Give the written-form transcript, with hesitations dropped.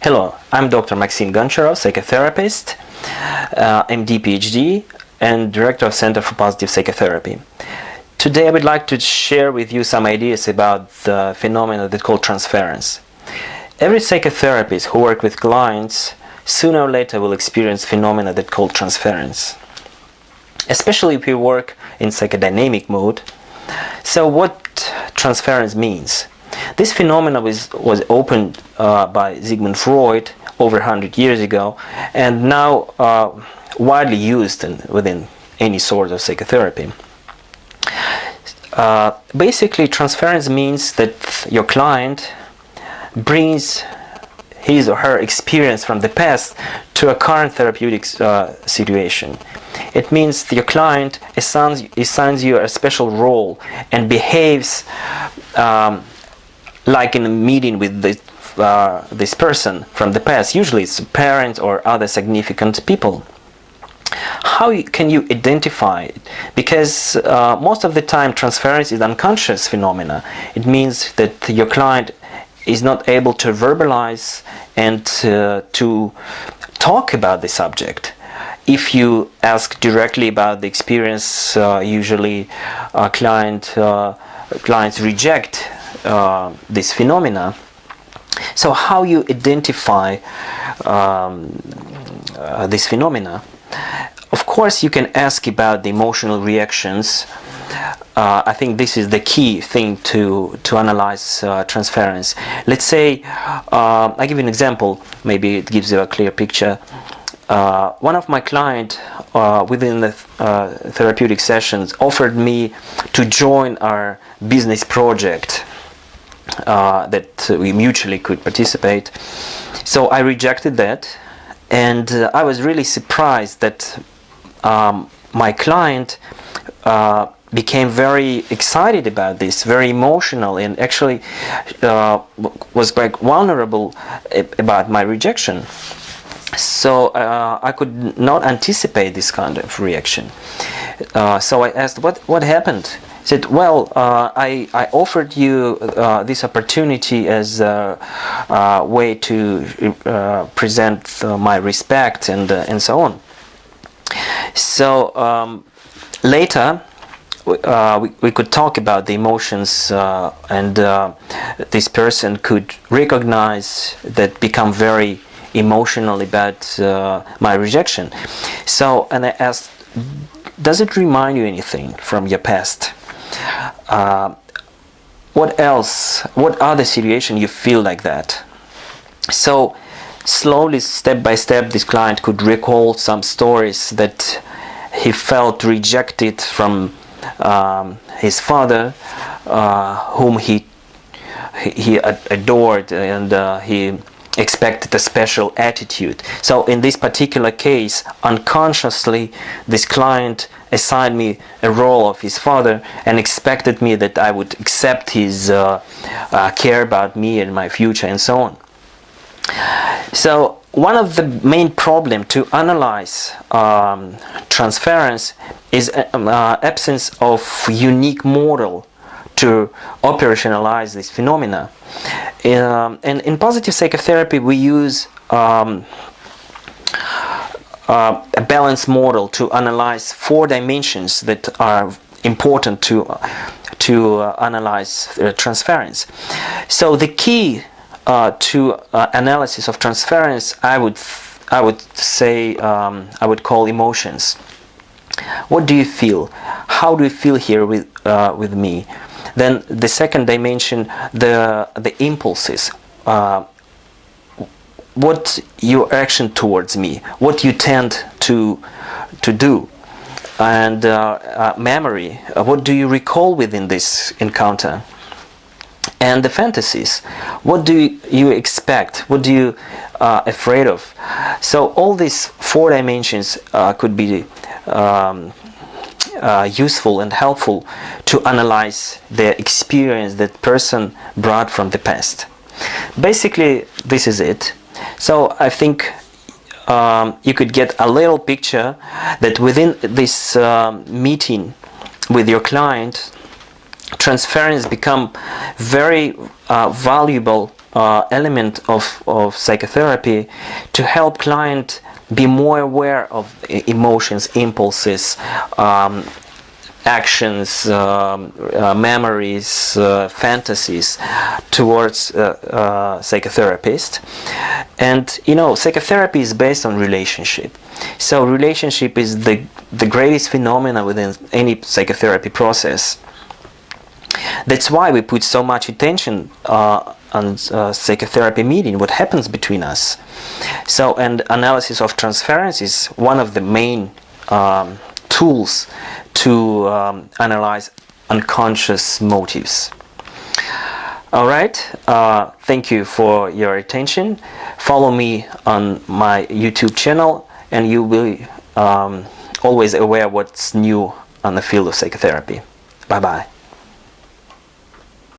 Hello, I'm Dr. Maksim Goncharov, psychotherapist, MD, PhD, and Director of Center for Positive Psychotherapy. Today I would like to share with you some ideas about the phenomena that called transference. Every psychotherapist who works with clients sooner or later will experience phenomena that called transference, especially if you work in psychodynamic mode. So what transference means? This phenomenon was opened by Sigmund Freud over 100 years ago, and now widely used within any sort of psychotherapy. Basically, transference means that your client brings his or her experience from the past to a current therapeutic situation. It means that your client assigns you a special role and behaves like in a meeting with this person from the past. Usually it's a parent or other significant people. How can you identify it? Because most of the time transference is unconscious phenomena. It means that your client is not able to verbalize and to talk about the subject. If you ask directly about the experience, usually clients reject this phenomena. So how you identify this phenomena? Of course, you can ask about the emotional reactions. I think this is the key thing to analyze transference. Let's say, I give you an example, maybe it gives you a clear picture. One of my clients within the therapeutic sessions offered me to join our business project that we mutually could participate. So I rejected that, and I was really surprised that my client became very excited about this, very emotional, and actually was quite vulnerable about my rejection. So I could not anticipate this kind of reaction. So I asked, what happened? He said, well, I offered you this opportunity as a way to present my respect and so on. So later we could talk about the emotions, and this person could recognize that, become very emotional about my rejection. So, and I asked, does it remind you anything from your past? What else? What other situation you feel like that? So slowly, step by step, this client could recall some stories that he felt rejected from his father, whom he adored, and he expected a special attitude. So in this particular case, unconsciously, this client assigned me a role of his father and expected me that I would accept his care about me and my future and so on. So one of the main problems to analyze transference is absence of unique model to operationalize this phenomena. And in positive psychotherapy, we use a balanced model to analyze 4 dimensions that are important to analyze transference. So the key to analysis of transference, I would say, I would call emotions. What do you feel? How do you feel here with me? Then the second dimension, the impulses. What your action towards me? What you tend to do? And memory. What do you recall within this encounter? And the fantasies. What do you expect? What do you afraid of? So all these 4 dimensions could be useful and helpful to analyze the experience that person brought from the past. Basically, this is it. So I think you could get a little picture that within this meeting with your client, transference become very valuable element of psychotherapy to help client be more aware of emotions, impulses, actions, memories, fantasies towards psychotherapist. And you know, psychotherapy is based on relationship. So relationship is the greatest phenomena within any psychotherapy process. That's why we put so much attention on psychotherapy meeting, what happens between us. So, and analysis of transference is one of the main tools to analyze unconscious motives. All right, thank you for your attention. Follow me on my YouTube channel, and you will always aware what's new on the field of psychotherapy. Bye bye.